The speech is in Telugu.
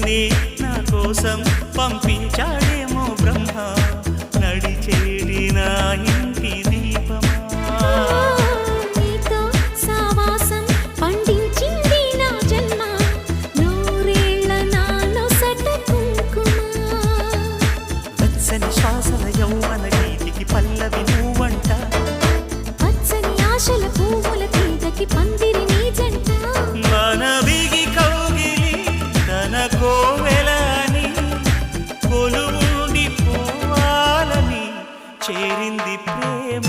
నిన్నే నా కోసం పంపించాడేమో బ్రహ్మ నడిచేడి నా ఇంటి దీపమా నీతో సావాసం పండించింది నా జన్మ నూరేళ్ల నాలో సట కుంకుమ వెచ్చని శ్వాసల యౌవన గీతికి పల్లవి నువ్వంట పచ్చని ఆశల పువ్వుల తీగకి పందిరి నీ జంట మనవిగి కౌగిలి తన కోవెలని కొలువుండి పోవాలని చేరింది ప్రేమ